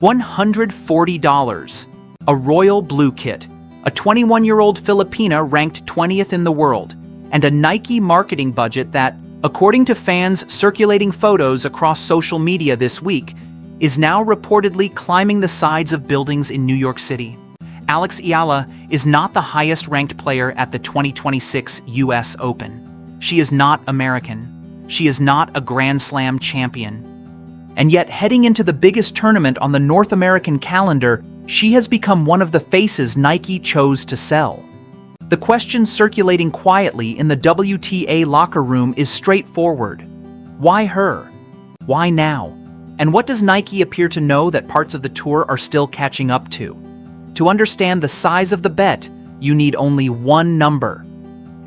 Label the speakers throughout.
Speaker 1: $140. A royal blue kit. A 21-year-old Filipina ranked 20th in the world. And a Nike marketing budget that, according to fans circulating photos across social media this week, is now reportedly climbing the sides of buildings in New York City. Alex Eala is not the highest-ranked player at the 2026 US Open. She is not American. She is not a Grand Slam champion. And yet, heading into the biggest tournament on the North American calendar, she has become one of the faces Nike chose to sell. The question circulating quietly in the WTA locker room is straightforward. Why her? Why now? And what does Nike appear to know that parts of the tour are still catching up to? To understand the size of the bet, you need only one number.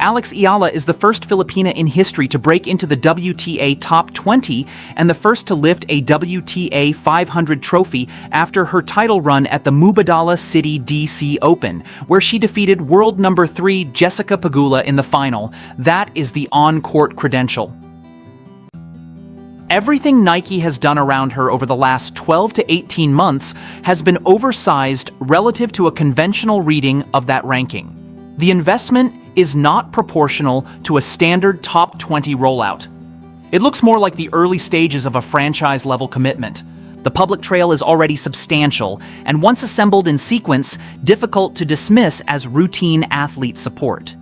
Speaker 1: Alex Eala is the first Filipina in history to break into the WTA top 20 and the first to lift a WTA 500 trophy after her title run at the Mubadala City DC Open, where she defeated world number 3 Jessica Pegula in the final. That is the on-court credential. Everything Nike has done around her over the last 12 to 18 months has been oversized relative to a conventional reading of that ranking. The investment is not proportional to a standard top 20 rollout. It looks more like the early stages of a franchise-level commitment. The public trail is already substantial, and once assembled in sequence, difficult to dismiss as routine athlete support.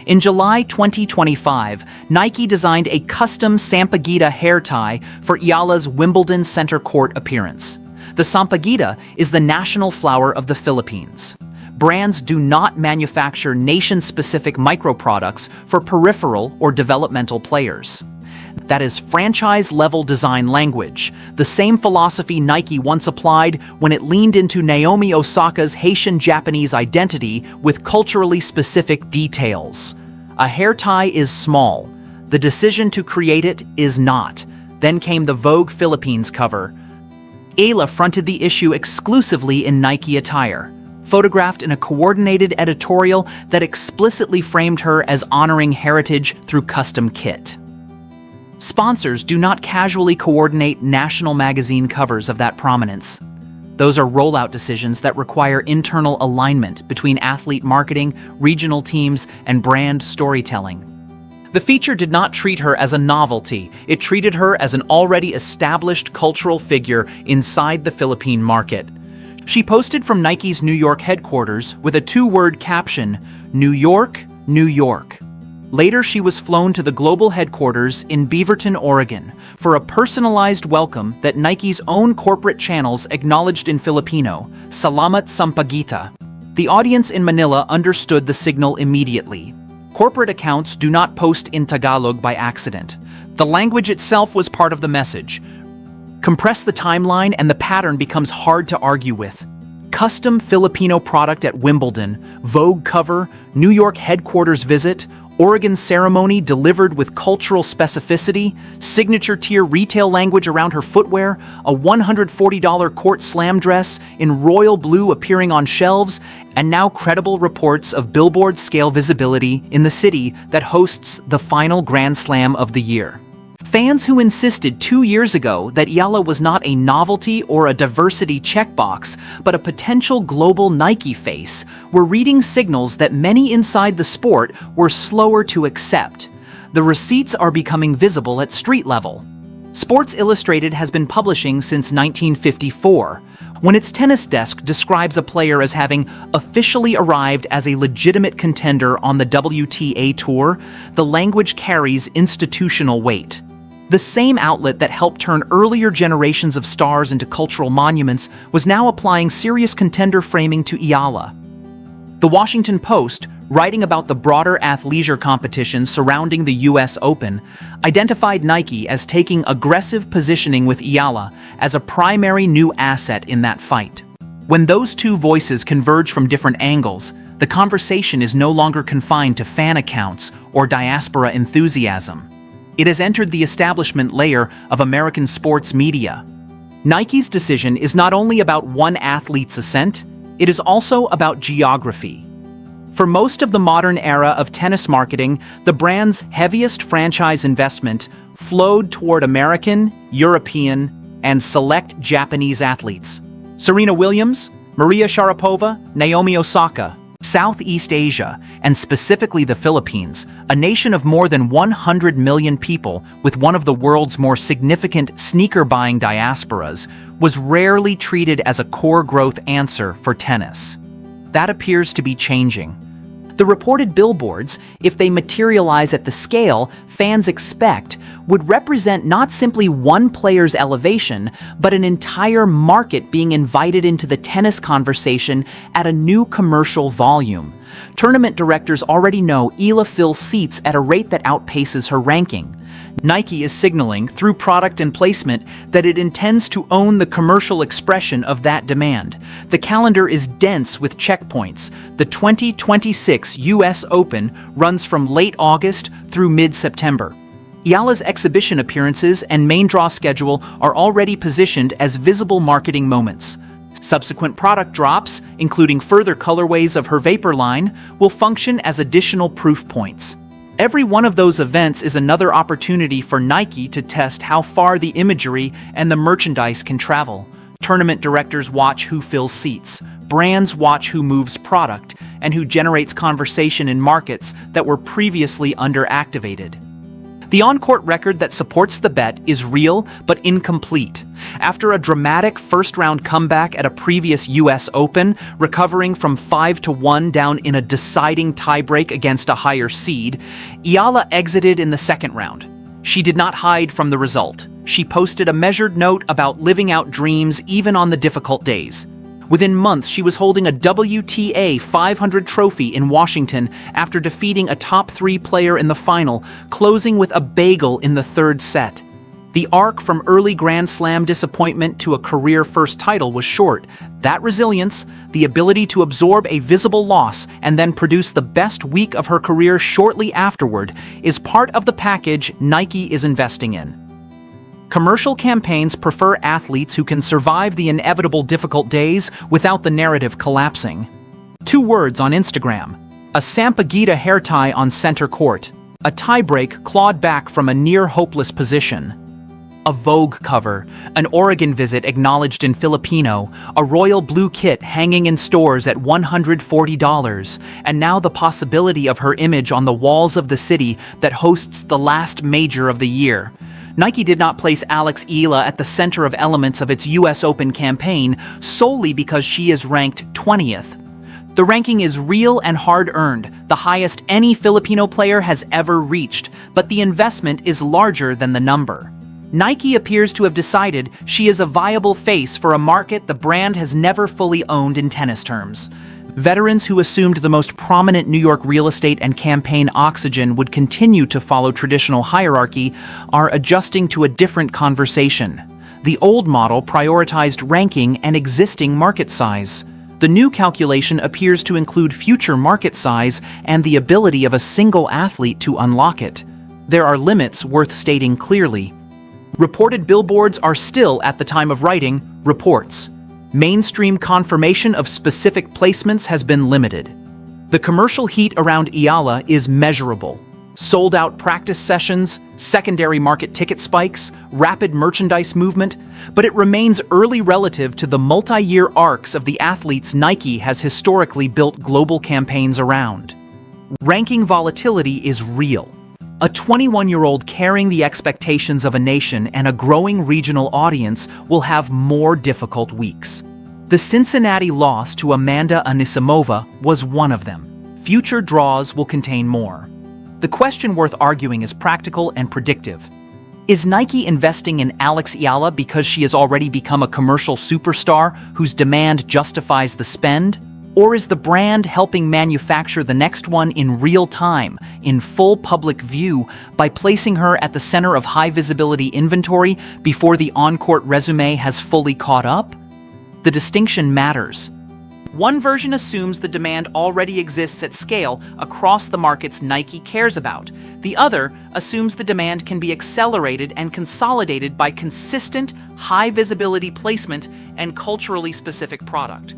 Speaker 1: In July 2025, Nike designed a custom Sampaguita hair tie for Eala's Wimbledon center court appearance. The Sampaguita is the national flower of the Philippines. Brands do not manufacture nation-specific microproducts for peripheral or developmental players. That is franchise-level design language, the same philosophy Nike once applied when it leaned into Naomi Osaka's Haitian-Japanese identity with culturally specific details. A hair tie is small. The decision to create it is not. Then came the Vogue Philippines cover. Eala fronted the issue exclusively in Nike attire, photographed in a coordinated editorial that explicitly framed her as honoring heritage through custom kit. Sponsors do not casually coordinate national magazine covers of that prominence. Those are rollout decisions that require internal alignment between athlete marketing, regional teams, and brand storytelling. The feature did not treat her as a novelty. It treated her as an already established cultural figure inside the Philippine market. She posted from Nike's New York headquarters with a 2-word caption, "New York, New York." Later, she was flown to the global headquarters in Beaverton, Oregon, for a personalized welcome that Nike's own corporate channels acknowledged in Filipino, "Salamat Sampaguita." The audience in Manila understood the signal immediately. Corporate accounts do not post in Tagalog by accident. The language itself was part of the message. Compress the timeline and the pattern becomes hard to argue with. Custom Filipino product at Wimbledon, Vogue cover, New York headquarters visit, Oregon ceremony delivered with cultural specificity, signature tier retail language around her footwear, a $140 court slam dress in royal blue appearing on shelves, and now credible reports of billboard scale visibility in the city that hosts the final Grand Slam of the year. Fans who insisted 2 years ago that Eala was not a novelty or a diversity checkbox, but a potential global Nike face, were reading signals that many inside the sport were slower to accept. The receipts are becoming visible at street level. Sports Illustrated has been publishing since 1954. When its tennis desk describes a player as having officially arrived as a legitimate contender on the WTA Tour, the language carries institutional weight. The same outlet that helped turn earlier generations of stars into cultural monuments was now applying serious contender framing to Eala. The Washington Post, writing about the broader athleisure competition surrounding the US Open, identified Nike as taking aggressive positioning with Eala as a primary new asset in that fight. When those two voices converge from different angles, the conversation is no longer confined to fan accounts or diaspora enthusiasm. It has entered the establishment layer of American sports media. Nike's decision is not only about one athlete's ascent, it is also about geography. For most of the modern era of tennis marketing, the brand's heaviest franchise investment flowed toward American, European, and select Japanese athletes. Serena Williams, Maria Sharapova, Naomi Osaka. Southeast Asia, and specifically the Philippines, a nation of more than 100 million people with one of the world's more significant sneaker-buying diasporas, was rarely treated as a core growth answer for tennis. That appears to be changing. The reported billboards, if they materialize at the scale fans expect, would represent not simply one player's elevation, but an entire market being invited into the tennis conversation at a new commercial volume. Tournament directors already know Eala fills seats at a rate that outpaces her ranking. Nike is signaling, through product and placement, that it intends to own the commercial expression of that demand. The calendar is dense with checkpoints. The 2026 US Open runs from late August through mid-September. Eala's exhibition appearances and main draw schedule are already positioned as visible marketing moments. Subsequent product drops, including further colorways of her Vapor line, will function as additional proof points. Every one of those events is another opportunity for Nike to test how far the imagery and the merchandise can travel. Tournament directors watch who fills seats, brands watch who moves product, and who generates conversation in markets that were previously underactivated. The on-court record that supports the bet is real but incomplete. After a dramatic first-round comeback at a previous US Open, recovering from 5-1 down in a deciding tiebreak against a higher seed, Eala exited in the second round. She did not hide from the result. She posted a measured note about living out dreams even on the difficult days. Within months, she was holding a WTA 500 trophy in Washington after defeating a top 3 player in the final, closing with a bagel in the third set. The arc from early Grand Slam disappointment to a career-first title was short. That resilience, the ability to absorb a visible loss and then produce the best week of her career shortly afterward, is part of the package Nike is investing in. Commercial campaigns prefer athletes who can survive the inevitable difficult days without the narrative collapsing. 2 words on Instagram: a Sampaguita hair tie on center court, a tiebreak clawed back from a near-hopeless position. A Vogue cover, an Oregon visit acknowledged in Filipino, a royal blue kit hanging in stores at $140, and now the possibility of her image on the walls of the city that hosts the last major of the year. Nike did not place Alex Eala at the center of elements of its US Open campaign solely because she is ranked 20th. The ranking is real and hard-earned, the highest any Filipino player has ever reached, but the investment is larger than the number. Nike appears to have decided she is a viable face for a market the brand has never fully owned in tennis terms. Veterans who assumed the most prominent New York real estate and campaign oxygen would continue to follow traditional hierarchy are adjusting to a different conversation. The old model prioritized ranking and existing market size. The new calculation appears to include future market size and the ability of a single athlete to unlock it. There are limits worth stating clearly. Reported billboards are still, at the time of writing, reports. Mainstream confirmation of specific placements has been limited. The commercial heat around Eala is measurable. Sold-out practice sessions, secondary market ticket spikes, rapid merchandise movement, but it remains early relative to the multi-year arcs of the athletes Nike has historically built global campaigns around. Ranking volatility is real. A 21-year-old carrying the expectations of a nation and a growing regional audience will have more difficult weeks. The Cincinnati loss to Amanda Anisimova was one of them. Future draws will contain more. The question worth arguing is practical and predictive. Is Nike investing in Alex Eala because she has already become a commercial superstar whose demand justifies the spend? Or is the brand helping manufacture the next one in real time, in full public view, by placing her at the center of high-visibility inventory before the on-court resume has fully caught up? The distinction matters. One version assumes the demand already exists at scale across the markets Nike cares about. The other assumes the demand can be accelerated and consolidated by consistent, high-visibility placement and culturally specific product.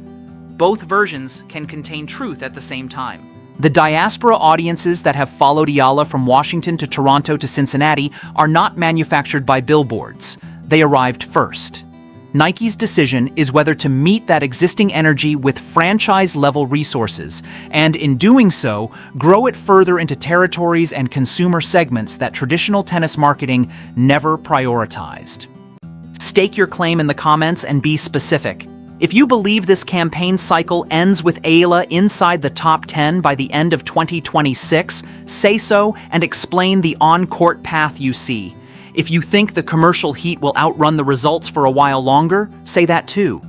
Speaker 1: Both versions can contain truth at the same time. The diaspora audiences that have followed Eala from Washington to Toronto to Cincinnati are not manufactured by billboards. They arrived first. Nike's decision is whether to meet that existing energy with franchise-level resources, and in doing so, grow it further into territories and consumer segments that traditional tennis marketing never prioritized. Stake your claim in the comments and be specific. If you believe this campaign cycle ends with Eala inside the top 10 by the end of 2026, say so and explain the on-court path you see. If you think the commercial heat will outrun the results for a while longer, say that too.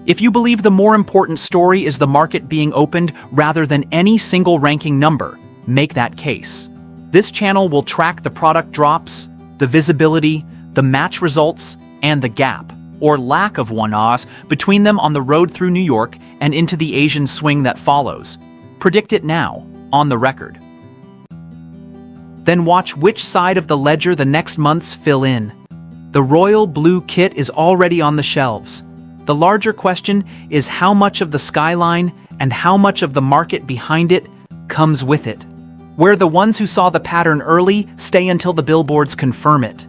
Speaker 1: If you believe the more important story is the market being opened rather than any single ranking number, make that case. This channel will track the product drops, the visibility, the match results, and the gap, or lack of one, between them on the road through New York and into the Asian swing that follows. Predict it now, on the record. Then watch which side of the ledger the next months fill in. The royal blue kit is already on the shelves. The larger question is how much of the skyline and how much of the market behind it comes with it. Where the ones who saw the pattern early stay until the billboards confirm it.